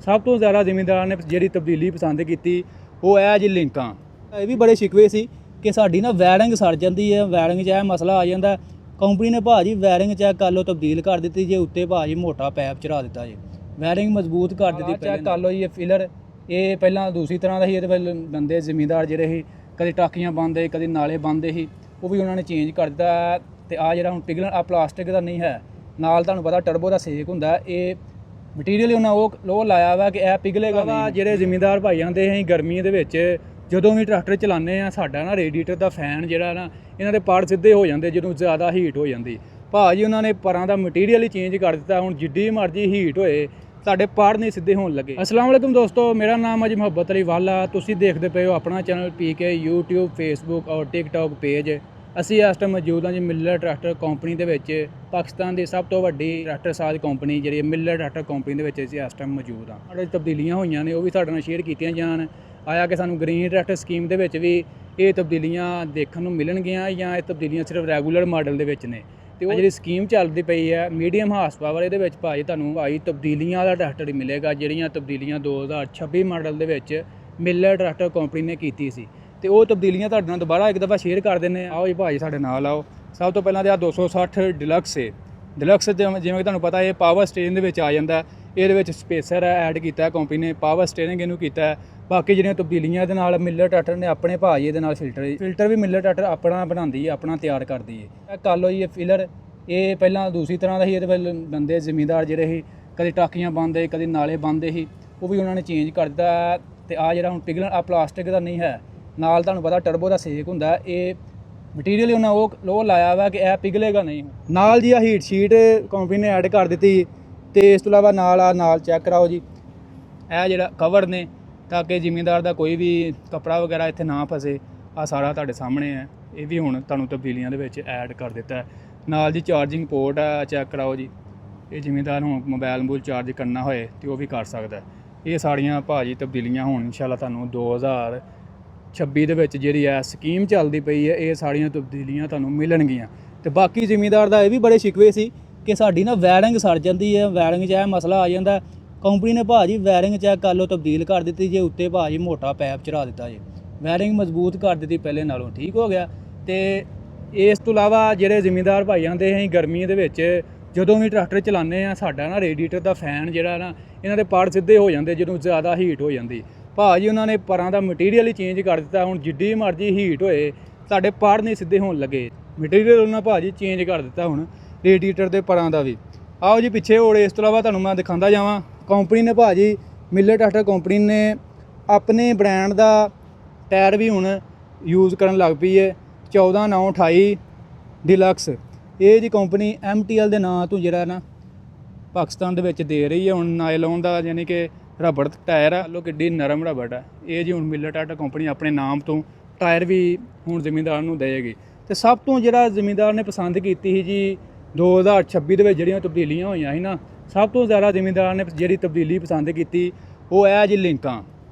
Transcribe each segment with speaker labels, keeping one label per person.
Speaker 1: ਸਭ ਤੋਂ ਜ਼ਿਆਦਾ ਜ਼ਿਮੀਂਦਾਰਾਂ ਨੇ ਜਿਹੜੀ ਤਬਦੀਲੀ ਪਸੰਦ ਕੀਤੀ ਉਹ ਹੈ ਜੀ ਲਿੰਕਾਂ। ਇਹ ਵੀ ਬੜੇ ਸ਼ਿਕਵੇ ਸੀ ਕਿ ਸਾਡੀ ਨਾ ਵਾਇਰਿੰਗ ਸੜ ਜਾਂਦੀ ਹੈ, ਵਾਇਰਿੰਗ 'ਚ ਇਹ ਮਸਲਾ ਆ ਜਾਂਦਾ। ਕੰਪਨੀ ਨੇ ਭਾਜੀ ਵਾਇਰਿੰਗ ਚੈੱਕ ਕਰ ਲਓ, ਤਬਦੀਲ ਕਰ ਦਿੱਤੀ ਜੇ, ਉੱਤੇ ਭਾਜੀ ਮੋਟਾ ਪੈਪ ਚੜਾ ਦਿੱਤਾ ਜੀ, ਵਾਇਰਿੰਗ ਮਜ਼ਬੂਤ ਕਰ ਦਿੱਤੀ। ਚੈੱਕ ਕਰ ਲਓ ਜੀ, ਇਹ ਫਿਲਰ ਇਹ ਪਹਿਲਾਂ ਦੂਸਰੀ ਤਰ੍ਹਾਂ ਦਾ ਸੀ, ਇਹਦੇ ਵੱਲ ਬੰਦੇ ਜ਼ਿਮੀਂਦਾਰ ਜਿਹੜੇ ਸੀ ਕਦੇ ਟਾਕੀਆਂ ਪਾਉਂਦੇ ਕਦੇ ਨਾਲੇ ਪਾਉਂਦੇ ਸੀ, ਉਹ ਵੀ ਉਹਨਾਂ ਨੇ ਚੇਂਜ ਕਰ ਦਿੱਤਾ। ਤੇ ਆ ਜਿਹੜਾ ਹੁਣ ਪਿਘਲਣ ਆ ਪਲਾਸਟਿਕ ਦਾ ਨਹੀਂ ਹੈ, ਨਾਲ ਤੁਹਾਨੂੰ ਪਤਾ ਟਰਬੋ ਦਾ ਸੇਕ ਹੁੰਦਾ, ਇਹ ਮਟੀਰੀਅਲ ਉਹਨਾਂ ਉਹ ਲਾਇਆ ਵਾ ਕਿ ਇਹ ਪਿਘਲੇਗਾ ਨਹੀਂ। ਜਿਹੜੇ ਜ਼ਿਮੀਂਦਾਰ ਭਾਈ ਆਂਦੇ ਅਸੀਂ ਗਰਮੀ ਦੇ ਵਿੱਚ ਜਦੋਂ ਵੀ ਟਰੈਕਟਰ ਚਲਾਉਂਦੇ ਆ, ਸਾਡਾ ਨਾ ਰੇਡੀਏਟਰ ਦਾ ਫੈਨ ਜਿਹੜਾ ਨਾ ਇਹਨਾਂ ਦੇ ਪਾੜ ਸਿੱਧੇ ਹੋ ਜਾਂਦੇ ਜਦੋਂ ਜ਼ਿਆਦਾ ਹੀਟ ਹੋ ਜਾਂਦੀ। ਭਾਜੀ ਉਹਨਾਂ ਨੇ ਪਰਾਂ ਦਾ ਮਟੀਰੀਅਲ ਹੀ ਚੇਂਜ ਕਰ ਦਿੱਤਾ, ਹੁਣ ਜਿੱਡੀ ਮਰਜ਼ੀ ਹੀਟ ਹੋਏ ਸਾਡੇ ਪਾੜ ਨਹੀਂ ਸਿੱਧੇ ਹੋਣ ਲੱਗੇ। ਅਸਲਾਮ ਵਾਲੇਕੁਮ ਦੋਸਤੋ, ਮੇਰਾ ਨਾਮ ਹੈ ਮੁਹੱਬਤ ਅਲੀ ਵਾਲਾ। ਤੁਸੀਂ ਦੇਖਦੇ ਪਏ ਹੋ ਆਪਣਾ ਚੈਨਲ PK YouTube, Facebook ਔਰ TikTok ਪੇਜ। ਅਸੀਂ ਇਸ ਟਾਈਮ ਮੌਜੂਦ ਹਾਂ ਜੀ ਮਿਲਰ ਟਰੈਕਟਰ ਕੰਪਨੀ ਦੇ ਵਿੱਚ, ਪਾਕਿਸਤਾਨ ਦੀ ਸਭ ਤੋਂ ਵੱਡੀ ਟਰੈਕਟਰ ਸਾਜ਼ ਕੰਪਨੀ ਜਿਹੜੀ ਮਿਲਰ ਟਰੈਕਟਰ ਕੰਪਨੀ ਦੇ ਵਿੱਚ ਅਸੀਂ ਇਸ ਟਾਈਮ ਮੌਜੂਦ ਹਾਂ। ਸਾਡੇ ਤਬਦੀਲੀਆਂ ਹੋਈਆਂ ਨੇ ਉਹ ਵੀ ਸਾਡੇ ਨਾਲ ਸ਼ੇਅਰ ਕੀਤੀਆਂ ਜਾਣ। ਆਇਆ ਕਿ ਸਾਨੂੰ ਗ੍ਰੀਨ ਟਰੈਕਟਰ ਸਕੀਮ ਦੇ ਵਿੱਚ ਵੀ ਇਹ ਤਬਦੀਲੀਆਂ ਦੇਖਣ ਨੂੰ ਮਿਲਣਗੀਆਂ ਜਾਂ ਇਹ ਤਬਦੀਲੀਆਂ ਸਿਰਫ ਰੈਗੂਲਰ ਮਾਡਲ ਦੇ ਵਿੱਚ ਨੇ। ਤੇ ਉਹ ਜਿਹੜੀ ਸਕੀਮ ਚੱਲਦੀ ਪਈ ਹੈ ਮੀਡੀਅਮ ਹਾਰਸ ਪਾਵਰ, ਇਹਦੇ ਵਿੱਚ ਤੁਹਾਨੂੰ ਤਬਦੀਲੀਆਂ ਵਾਲਾ ਟਰੈਕਟਰ ਹੀ ਮਿਲੇਗਾ, ਜਿਹੜੀਆਂ ਤਬਦੀਲੀਆਂ 2026 ਮਾਡਲ ਦੇ ਵਿੱਚ ਮਿਲਰ ਟਰੈਕਟਰ ਕੰਪਨੀ ਨੇ ਕੀਤੀ ਸੀ। ਤੇ ਉਹ ਤਬਦੀਲੀਆਂ ਤੁਹਾਡੇ ਨਾਲ ਦੁਬਾਰਾ ਇੱਕ ਦਫਾ ਸ਼ੇਅਰ ਕਰ ਦਿੰਦੇ। ਆਓ ਜੀ ਭਾਜੀ ਸਾਡੇ ਨਾਲ ਆਓ। ਸਭ ਤੋਂ ਪਹਿਲਾਂ ਤੇ ਆ 260 ਡਿਲਕਸ ਹੈ। ਡਿਲਕਸ ਜਿਵੇਂ ਕਿ ਤੁਹਾਨੂੰ ਪਤਾ ਇਹ ਪਾਵਰ ਸਟੀਅਰਿੰਗ ਦੇ ਵਿੱਚ ਆ ਜਾਂਦਾ। ਇਹਦੇ ਵਿੱਚ ਸਪੇਸਰ ਐਡ ਕੀਤਾ ਕੰਪਨੀ ਨੇ, ਪਾਵਰ ਸਟੀਅਰਿੰਗ ਇਹਨੂੰ ਕੀਤਾ। ਬਾਕੀ ਜਿਹੜੀਆਂ ਤਬਦੀਲੀਆਂ ਦੇ ਨਾਲ ਮਿਲਰ ਟਰੈਕਟਰ ਨੇ ਆਪਣੇ ਭਾਜੀ ਇਹਦੇ ਨਾਲ ਫਿਲਟਰ ਵੀ ਮਿਲਰ ਟਰੈਕਟਰ ਆਪਣਾ ਬਣਾਉਂਦੀ ਹੈ, ਆਪਣਾ ਤਿਆਰ ਕਰਦੀ ਹੈ। ਇਹ ਕਰ ਲਓ ਜੀ, ਇਹ ਫਿਲਰ ਇਹ ਪਹਿਲਾਂ ਦੂਸਰੀ ਤਰ੍ਹਾਂ ਦਾ ਸੀ, ਇਹਦੇ ਵੱਲ ਬੰਦੇ ਜ਼ਿਮੀਂਦਾਰ ਜਿਹੜੇ ਸੀ ਕਦੇ ਟਾਕੀਆਂ ਪਾਉਂਦੇ ਕਦੇ ਨਾਲੇ ਪਾਉਂਦੇ ਸੀ, ਉਹ ਵੀ ਉਹਨਾਂ ਨੇ ਚੇਂਜ ਕਰ ਦਿੱਤਾ। ਤੇ ਆ ਜਿਹੜਾ ਹੁਣ ਪਿਘਲਣ ਆ ਪਲਾਸਟਿਕ ਦਾ ਨਹੀਂ ਹੈ, ਨਾਲ ਤੁਹਾਨੂੰ ਪਤਾ ਟਰਬੋ ਦਾ ਸੇਕ ਹੁੰਦਾ, ਇਹ ਮਟੀਰੀਅਲ ਉਹਨਾਂ ਉਹ ਲਾਇਆ ਵਾ ਕਿ ਇਹ ਪਿਘਲੇਗਾ ਨਹੀਂ। ਨਾਲ ਜੀ ਆ ਹੀਟ ਸ਼ੀਟ ਕੰਪਨੀ ਨੇ ਐਡ ਕਰ ਦਿੱਤੀ। ਤੇ ਇਸ ਤੋਂ ਇਲਾਵਾ ਨਾਲ ਚੈੱਕ ਕਰਾਓ ਜੀ, ਇਹ ਜਿਹੜਾ ਕਵਰ ਨੇ ਤਾਂ ਕਿ ਜ਼ਿਮੀਂਦਾਰ ਦਾ ਕੋਈ ਵੀ ਕੱਪੜਾ ਵਗੈਰਾ ਇੱਥੇ ਨਾ ਫਸੇ। ਆ ਸਾਰਾ ਤੁਹਾਡੇ ਸਾਹਮਣੇ ਹੈ, ਇਹ ਵੀ ਹੁਣ ਤੁਹਾਨੂੰ ਤਬਦੀਲੀਆਂ ਦੇ ਵਿੱਚ ਐਡ ਕਰ ਦਿੱਤਾ। ਨਾਲ ਜੀ ਚਾਰਜਿੰਗ ਪੋਰਟ ਆ, ਚੈੱਕ ਕਰਾਓ ਜੀ, ਇਹ ਜ਼ਿਮੀਂਦਾਰ ਹੁਣ ਮੋਬਾਈਲ ਚਾਰਜ ਕਰਨਾ ਹੋਏ ਤੇ ਉਹ ਵੀ ਕਰ ਸਕਦਾ। ਇਹ ਸਾਰੀਆਂ ਭਾਜੀ ਤਬਦੀਲੀਆਂ ਹੁਣ ਇਨਸ਼ਾਅੱਲਾ ਤੁਹਾਨੂੰ 2026 ਦੇ ਵਿੱਚ ਜਿਹੜੀ ਹੈ ਸਕੀਮ ਚੱਲਦੀ ਪਈ ਹੈ, ਇਹ ਸਾਰੀਆਂ ਤਬਦੀਲੀਆਂ ਤੁਹਾਨੂੰ ਮਿਲਣਗੀਆਂ। ਤੇ ਬਾਕੀ ਜ਼ਿਮੀਂਦਾਰ ਦਾ ਇਹ ਵੀ ਬੜੇ ਸ਼ਿਕਵੇ ਸੀ ਕਿ ਸਾਡੀ ਨਾ ਵਾਇਰਿੰਗ ਸੜ ਜਾਂਦੀ ਹੈ, ਵਾਇਰਿੰਗ 'ਚ ਇਹ ਮਸਲਾ ਆ ਜਾਂਦਾ। ਕੰਪਨੀ ਨੇ ਭਾਜੀ ਵਾਇਰਿੰਗ ਚੈੱਕ ਕਰ ਲਓ, ਤਬਦੀਲ ਕਰ ਦਿੱਤੀ ਜੇ, ਉੱਤੇ ਭਾਜੀ ਮੋਟਾ ਪੈਪ ਚੜਾ ਦਿੱਤਾ ਜੇ, ਵਾਇਰਿੰਗ ਮਜ਼ਬੂਤ ਕਰ ਦਿੱਤੀ, ਪਹਿਲੇ ਨਾਲੋਂ ਠੀਕ ਹੋ ਗਿਆ। ਤੇ ਇਸ ਤੋਂ ਇਲਾਵਾ ਜਿਹੜੇ ਜ਼ਿਮੀਂਦਾਰ ਭਾਈ ਆਂਦੇ ਅਸੀਂ ਗਰਮੀ ਦੇ ਵਿੱਚ ਜਦੋਂ ਵੀ ਟਰੈਕਟਰ ਚਲਾਉਂਦੇ ਆ, ਸਾਡਾ ਨਾ ਰੇਡੀਏਟਰ ਦਾ ਫੈਨ ਜਿਹੜਾ ਨਾ ਇਹਨਾਂ ਦੇ ਪਾੜ ਸਿੱਧੇ ਹੋ ਜਾਂਦੇ ਜਦੋਂ ਜ਼ਿਆਦਾ ਹੀਟ ਹੋ ਜਾਂਦੀ। ਭਾਜੀ ਉਹਨਾਂ ਨੇ ਪਰਾਂ ਦਾ ਮਟੀਰੀਅਲ ਹੀ ਚੇਂਜ ਕਰ ਦਿੱਤਾ, ਹੁਣ ਜਿੱਡੀ ਮਰਜ਼ੀ ਹੀਟ ਹੋਏ ਸਾਡੇ ਪਾੜ ਨਹੀਂ ਸਿੱਧੇ ਹੋਣ ਲੱਗੇ। ਮਟੀਰੀਅਲ ਉਹਨਾਂ ਭਾਜੀ ਚੇਂਜ ਕਰ ਦਿੱਤਾ ਹੁਣ ਰੇਡੀਏਟਰ ਦੇ ਪਰਾਂ ਦਾ ਵੀ। ਆਓ ਜੀ ਪਿੱਛੇ ਹੋਰ ਇਸ ਤੋਂ ਇਲਾਵਾ ਤੁਹਾਨੂੰ ਮੈਂ ਦਿਖਾਉਂਦਾ ਜਾਵਾਂ। ਕੰਪਨੀ ਨੇ ਭਾਜੀ ਮਿਲਰ ਟਰੈਕਟਰ ਕੰਪਨੀ ਨੇ ਆਪਣੇ ਬ੍ਰਾਂਡ ਦਾ ਟਾਇਰ ਵੀ ਹੁਣ ਯੂਜ਼ ਕਰਨ ਲੱਗ ਪਈ ਹੈ, 14928 ਡਿਲਕਸ। ਇਹ ਜੀ ਕੰਪਨੀ MTL ਦੇ ਨਾਂ ਤੋਂ ਜਿਹੜਾ ਨਾ ਪਾਕਿਸਤਾਨ ਦੇ ਵਿੱਚ ਦੇ ਰਹੀ ਹੈ ਹੁਣ ਨਾਇਲੋਨ ਦਾ, ਯਾਨੀ ਕਿ ਰਬੜ ਟਾਇਰ ਆ। ਲੋ ਕਿੱਡੀ ਨਰਮ ਰਬੜ ਆ ਇਹ ਜੀ। ਹੁਣ ਮਿਲਰ ਟਰੈਕਟਰ ਕੰਪਨੀ ਆਪਣੇ ਨਾਮ ਤੋਂ ਟਾਇਰ ਵੀ ਹੁਣ ਜ਼ਿਮੀਂਦਾਰ ਨੂੰ ਦੇਵੇਗੀ। ਤੇ ਸਭ ਤੋਂ ਜਿਹੜਾ ਜ਼ਿਮੀਂਦਾਰ ਨੇ ਪਸੰਦ ਕੀਤੀ ਸੀ ਜੀ 2026 ਦੇ ਵਿੱਚ ਜਿਹੜੀਆਂ ਤਬਦੀਲੀਆਂ ਹੋਈਆਂ ਸੀ ਨਾ, ਸਭ ਤੋਂ ਜ਼ਿਆਦਾ ਜ਼ਿਮੀਂਦਾਰਾਂ ਨੇ ਜਿਹੜੀ ਤਬਦੀਲੀ ਪਸੰਦ ਕੀਤੀ ਉਹ ਹੈ ਜੀ ਲਿੰਕਾਂ।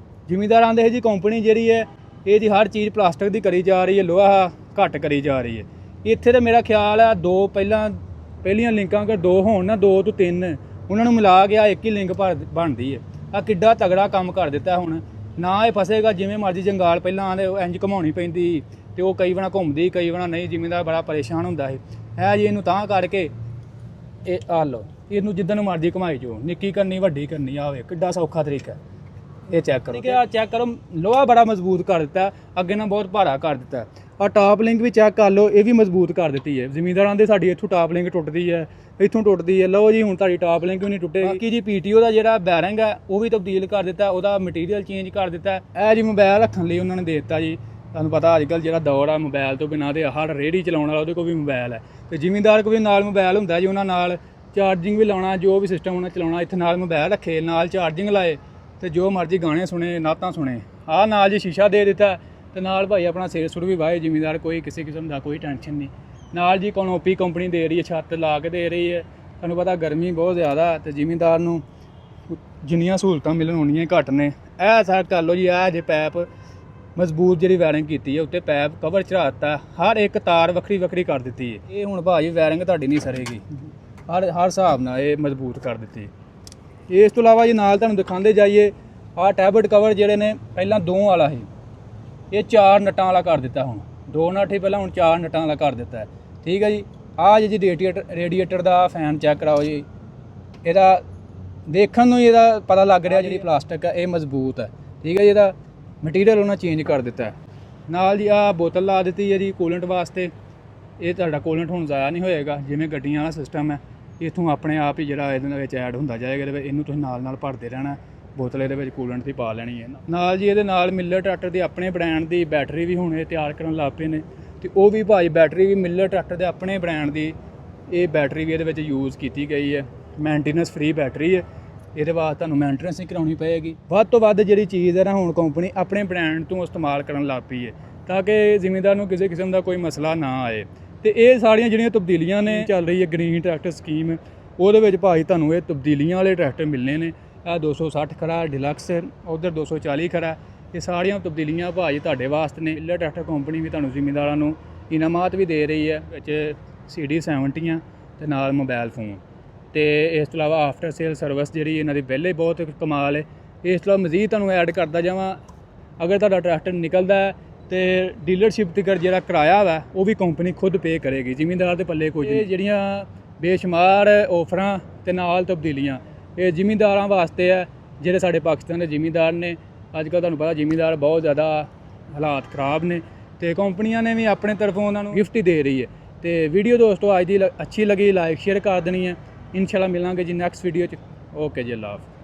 Speaker 1: ਜ਼ਿਮੀਂਦਾਰ ਆਂਦੇ ਸੀ ਜੀ ਕੰਪਨੀ ਜਿਹੜੀ ਹੈ ਇਹ ਜੀ ਹਰ ਚੀਜ਼ ਪਲਾਸਟਿਕ ਦੀ ਕਰੀ ਜਾ ਰਹੀ ਹੈ, ਲੋਹਾ ਘੱਟ ਕਰੀ ਜਾ ਰਹੀ ਹੈ। ਇੱਥੇ ਤਾਂ ਮੇਰਾ ਖਿਆਲ ਹੈ ਪਹਿਲੀਆਂ ਲਿੰਕਾਂ ਅਗਰ 2 ਹੋਣ ਨਾ, 2 ਤੋਂ 3 ਉਹਨਾਂ ਨੂੰ ਮਿਲਾ ਕੇ ਇੱਕ ਹੀ ਲਿੰਕ ਬਣਦੀ ਹੈ। ਆ ਕਿੱਡਾ ਤਗੜਾ ਕੰਮ ਕਰ ਦਿੱਤਾ ਹੁਣ, ਨਾ ਇਹ ਫਸੇਗਾ ਜਿਵੇਂ ਮਰਜ਼ੀ। ਜੰਗਾਲ ਪਹਿਲਾਂ ਆਂਦੇ ਇੰਜ ਘੁਮਾਉਣੀ ਪੈਂਦੀ ਤੇ ਉਹ ਕਈ ਵਾਰ ਘੁੰਮਦੀ ਕਈ ਵਾਰ ਨਹੀਂ, ਜ਼ਿਮੀਂਦਾਰ ਬੜਾ ਪਰੇਸ਼ਾਨ ਹੁੰਦਾ ਸੀ। ਹੈ ਜੀ ਇਹਨੂੰ ਤਾਂ ਕਰਕੇ ਇਹ ਆ ਲਓ, ਇਹਨੂੰ ਜਿੱਦਣ ਮਰਜ਼ੀ ਘੁਮਾਈ ਜੋ, ਨਿੱਕੀ ਕਰਨੀ ਵੱਡੀ ਕਰਨੀ, ਆਵੇ ਕਿੱਡਾ ਸੌਖਾ ਤਰੀਕਾ। ਇਹ ਚੈੱਕ ਕਰੋ, ਚੈੱਕ ਕਰੋ, ਲੋਹਾ ਬੜਾ ਮਜ਼ਬੂਤ ਕਰ ਦਿੱਤਾ, ਅੱਗੇ ਨਾਲ ਬਹੁਤ ਭਾਰਾ ਕਰ ਦਿੱਤਾ। ਆ ਟਾਪ ਲਿੰਕ ਵੀ ਚੈੱਕ ਕਰ ਲਓ, ਇਹ ਵੀ ਮਜ਼ਬੂਤ ਕਰ ਦਿੱਤੀ ਹੈ। ਜ਼ਿਮੀਂਦਾਰਾਂ ਦੇ ਸਾਡੀ ਇੱਥੋਂ ਟਾਪ ਲਿੰਕ ਟੁੱਟਦੀ ਹੈ, ਇੱਥੋਂ ਟੁੱਟਦੀ ਹੈ। ਲਓ ਜੀ ਹੁਣ ਤੁਹਾਡੀ ਟਾਪ ਲਿੰਕ ਵੀ ਨਹੀਂ ਟੁੱਟੇ। ਬਾਕੀ ਜੀ PTO ਦਾ ਜਿਹੜਾ ਬੈਰਿੰਗ ਹੈ ਉਹ ਵੀ ਤਬਦੀਲ ਕਰ ਦਿੱਤਾ, ਉਹਦਾ ਮਟੀਰੀਅਲ ਚੇਂਜ ਕਰ ਦਿੱਤਾ। ਇਹ ਜੀ ਮੋਬਾਈਲ ਰੱਖਣ ਲਈ ਉਹਨਾਂ ਨੇ ਦੇ ਦਿੱਤਾ ਜੀ। ਤੁਹਾਨੂੰ ਪਤਾ ਅੱਜ ਕੱਲ੍ਹ ਜਿਹੜਾ ਦੌਰ ਆ ਮੋਬਾਈਲ ਤੋਂ ਬਿਨਾਂ ਤੇ ਹਰ ਰੇਹੜੀ ਚਲਾਉਣ ਵਾਲਾ ਉਹਦੇ ਕੋਲ ਵੀ ਮੋਬਾਈਲ ਹੈ। ਤੇ ਜ਼ਿਮੀਂਦਾਰ ਕੋਲ ਵੀ ਨਾਲ ਮੋਬਾਈਲ ਹੁੰਦਾ ਜੀ, ਉਹਨਾਂ ਨਾਲ ਚਾਰਜਿੰਗ ਵੀ ਲਾਉਣਾ, ਜੋ ਵੀ ਸਿਸਟਮ ਉਹਨਾਂ ਚਲਾਉਣਾ, ਇੱਥੇ ਨਾਲ ਮੋਬਾਈਲ ਰੱਖੇ, ਨਾਲ ਚਾਰਜਿੰਗ ਲਾਏ ਤੇ ਜੋ ਮਰਜ਼ੀ ਗਾਣੇ ਸੁਣੇ, ਨਾਤਾਂ ਸੁਣੇ। ਆਹ ਨਾਲ ਜੀ ਸ਼ੀਸ਼ਾ ਦੇ ਦਿੱਤਾ ਤੇ ਨਾਲ ਭਾਈ ਆਪਣਾ ਸਿਰ ਸੁਰ ਵੀ ਵਾਹੇ ਜ਼ਿਮੀਂਦਾਰ, ਕੋਈ ਕਿਸੇ ਕਿਸਮ ਦਾ ਕੋਈ ਟੈਨਸ਼ਨ ਨਹੀਂ। ਨਾਲ ਜੀ ਕਨੋਪੀ ਕੰਪਨੀ ਦੇ ਰਹੀ ਹੈ, ਛੱਤ ਲਾ ਕੇ ਦੇ ਰਹੀ ਹੈ। ਤੁਹਾਨੂੰ ਪਤਾ ਗਰਮੀ ਬਹੁਤ ਜ਼ਿਆਦਾ ਤੇ ਜ਼ਿਮੀਂਦਾਰ ਨੂੰ ਜਿੰਨੀਆਂ ਸਹੂਲਤਾਂ ਮਿਲਣ ਉਨੀਆਂ ਘੱਟ ਨੇ। ਇਹ ਸਾਈਡ ਕਰ ਲਓ ਜੀ, ਇਹ ਜੇ ਪੈਪ ਮਜ਼ਬੂਤ ਜਿਹੜੀ ਵਾਇਰਿੰਗ ਕੀਤੀ ਹੈ, ਉੱਤੇ ਪੈਪ ਕਵਰ ਚੜਾ ਦਿੱਤਾ, ਹਰ ਇੱਕ ਤਾਰ ਵੱਖਰੀ ਕਰ ਦਿੱਤੀ ਹੈ। ਇਹ ਹੁਣ ਭਾਜੀ ਵਾਇਰਿੰਗ ਤੁਹਾਡੀ ਨਹੀਂ ਸਰੇਗੀ, ਹਰ ਹਿਸਾਬ ਨਾਲ ਇਹ ਮਜ਼ਬੂਤ ਕਰ ਦਿੱਤੀ। ਇਸ ਤੋਂ ਇਲਾਵਾ ਜੀ ਨਾਲ ਤੁਹਾਨੂੰ ਦਿਖਾਉਂਦੇ ਜਾਈਏ ਆਹ ਟੈਬਲੇਟ ਕਵਰ ਜਿਹੜੇ ਨੇ ਪਹਿਲਾਂ 2 ਵਾਲਾ ਸੀ, ਇਹ 4 ਨਟਾਂ ਵਾਲਾ ਕਰ ਦਿੱਤਾ। ਹੁਣ 2 ਨਟ ਸੀ ਪਹਿਲਾਂ, ਹੁਣ 4 ਨਟਾਂ ਵਾਲਾ ਕਰ ਦਿੱਤਾ ਹੈ। ਠੀਕ ਹੈ ਜੀ। ਆਹ ਜੀ ਰੇਡੀਏਟਰ ਦਾ ਫੈਨ ਚੈੱਕ ਕਰਾਓ ਜੀ, ਇਹਦਾ ਦੇਖਣ ਨੂੰ ਇਹਦਾ ਪਤਾ ਲੱਗ ਰਿਹਾ ਜਿਹੜੀ ਪਲਾਸਟਿਕ ਹੈ ਇਹ ਮਜ਼ਬੂਤ ਹੈ। ਠੀਕ ਹੈ ਜੀ। ਇਹਦਾ ਮਟੀਰੀਅਲ ਉਹਨਾਂ ਚੇਂਜ ਕਰ ਦਿੱਤਾ ਹੈ। ਨਾਲ ਜੀ ਆਹ ਬੋਤਲ ਲਾ ਦਿੱਤੀ ਹੈ ਜੀ ਕੂਲੈਂਟ ਵਾਸਤੇ। ਇਹ ਤੁਹਾਡਾ ਕੂਲੈਂਟ ਹੁਣ ਜ਼ਾਇਆ ਨਹੀਂ ਹੋਏਗਾ, ਜਿਵੇਂ ਗੱਡੀਆਂ ਵਾਲਾ ਸਿਸਟਮ ਹੈ, ਇੱਥੋਂ ਆਪਣੇ ਆਪ ਹੀ ਜਿਹੜਾ ਇਹਦੇ ਵਿੱਚ ਐਡ ਹੁੰਦਾ ਜਾਏਗਾ। ਇਹਦੇ ਵਿੱਚ ਇਹਨੂੰ ਤੁਸੀਂ ਨਾਲ ਭਰਦੇ ਰਹਿਣਾ, ਬੋਤਲ ਇਹਦੇ ਵਿੱਚ ਕੂਲੈਂਟ ਦੀ ਪਾ ਲੈਣੀ ਹੈ। ਨਾਲ ਜੀ ਇਹਦੇ ਨਾਲ ਮਿਲਰ ਟਰੈਕਟਰ ਦੀ ਆਪਣੇ ਬ੍ਰਾਂਡ ਦੀ ਬੈਟਰੀ ਵੀ ਹੁਣ ਇਹ ਤਿਆਰ ਕਰਨ ਲੱਗ ਪਏ ਨੇ, ਤੇ ਉਹ ਵੀ ਭਾਈ ਬੈਟਰੀ ਵੀ ਮਿਲਰ ਟਰੈਕਟਰ ਦੇ ਆਪਣੇ ਬ੍ਰਾਂਡ ਦੀ ਇਹ ਬੈਟਰੀ ਵੀ ਇਹਦੇ ਵਿੱਚ ਯੂਜ਼ ਕੀਤੀ ਗਈ ਹੈ। ਮੇਨਟੇਨੈਂਸ ਫ੍ਰੀ ਬੈਟਰੀ ਹੈ, ਇਹਦੇ ਵਾਸਤੇ ਤੁਹਾਨੂੰ ਮੇਨਟੇਨੈਂਸ ਨਹੀਂ ਕਰਾਉਣੀ ਪਏਗੀ। ਵੱਧ ਤੋਂ ਵੱਧ ਜਿਹੜੀ ਚੀਜ਼ ਹੈ ਨਾ ਹੁਣ ਕੰਪਨੀ ਆਪਣੇ ਬ੍ਰਾਂਡ ਤੋਂ ਇਸਤੇਮਾਲ ਕਰਨ ਲੱਗ ਪਈ ਹੈ, ਤਾਂ ਕਿ ਜ਼ਿਮੀਂਦਾਰ ਨੂੰ ਕਿਸੇ ਕਿਸਮ ਦਾ ਕੋਈ ਮਸਲਾ ਨਾ ਆਏ। ਤੇ ਇਹ ਸਾਰੀਆਂ ਜਿਹੜੀਆਂ ਤਬਦੀਲੀਆਂ ਨੇ ਚੱਲ ਰਹੀ ਹੈ ਗ੍ਰੀਨ ਟਰੈਕਟਰ ਸਕੀਮ, ਉਹਦੇ ਵਿੱਚ ਭਾਈ ਤੁਹਾਨੂੰ ਇਹ ਤਬਦੀਲੀਆਂ ਵਾਲੇ ਟਰੈਕਟਰ ਮਿਲਨੇ ਨੇ। ਇਹ 260 ਖਰਾ ਡਿਲਕਸ, ਉਧਰ 240 ਖਰਾ, ਇਹ ਸਾਰੀਆਂ ਤਬਦੀਲੀਆਂ ਭਾਈ ਤੁਹਾਡੇ ਵਾਸਤੇ ਨੇ। ਮਿਲਰ ਟਰੈਕਟਰ ਕੰਪਨੀ ਵੀ ਤੁਹਾਨੂੰ ਜ਼ਿਮੀਂਦਾਰਾਂ ਨੂੰ ਇਨਾਮਾਤ ਵੀ ਦੇ ਰਹੀ ਹੈ, ਵਿੱਚ CD70 ਤੇ ਨਾਲ ਮੋਬਾਈਲ ਫੋਨ। ਤੇ ਇਸ ਤੋਂ ਇਲਾਵਾ ਆਫਟਰ ਸੇਲ ਸਰਵਿਸ ਜਿਹੜੀ ਇਹਨਾਂ ਦੀ ਪਹਿਲੇ ਬਹੁਤ ਕਮਾਲ ਹੈ। ਇਸ ਤੋਂ ਇਲਾਵਾ ਮਜ਼ੀਦ ਤੁਹਾਨੂੰ ਐਡ ਕਰਦਾ ਜਾਵਾਂ, ਅਗਰ ਤੁਹਾਡਾ ਟਰੈਕਟਰ ਨਿਕਲਦਾ ਤੇ ਡੀਲਰਸ਼ਿਪ ਤੱਕ ਜਿਹੜਾ ਕਿਰਾਇਆ ਵਾ ਉਹ ਵੀ ਕੰਪਨੀ ਖੁਦ ਪੇ ਕਰੇਗੀ, ਜ਼ਿਮੀਂਦਾਰ ਦੇ ਪੱਲੇ ਕੁਝ ਨਹੀਂ। ਜਿਹੜੀਆਂ ਬੇਸ਼ੁਮਾਰ ਆਫਰਾਂ ਤੇ ਨਾਲ ਤਬਦੀਲੀਆਂ ਇਹ ਜ਼ਿਮੀਂਦਾਰਾਂ ਵਾਸਤੇ ਹੈ, ਜਿਹੜੇ ਸਾਡੇ ਪਾਕਿਸਤਾਨ ਦੇ ਜ਼ਿਮੀਂਦਾਰ ਨੇ। ਅੱਜ ਕੱਲ੍ਹ ਤੁਹਾਨੂੰ ਪਤਾ ਜ਼ਿਮੀਂਦਾਰ ਬਹੁਤ ਜ਼ਿਆਦਾ ਹਾਲਾਤ ਖਰਾਬ ਨੇ, ਤੇ ਕੰਪਨੀਆਂ ਨੇ ਵੀ ਆਪਣੇ ਤਰਫੋਂ ਉਹਨਾਂ ਨੂੰ ਗਿਫਟ ਹੀ ਦੇ ਰਹੀ ਹੈ। ਤੇ ਵੀਡੀਓ ਦੋਸਤੋ ਅੱਜ ਦੀ ਅੱਛੀ ਲੱਗੀ ਲਾਈਕ ਸ਼ੇਅਰ ਕਰ ਦੇਣੀ ਹੈ। ਇਨਸ਼ਾਅੱਲਾ ਮਿਲਾਂਗੇ ਜੀ ਨੈਕਸਟ ਵੀਡੀਓ 'ਚ। ਓਕੇ ਜੀ, ਅੱਲਾ ਹਾਫਿਜ਼।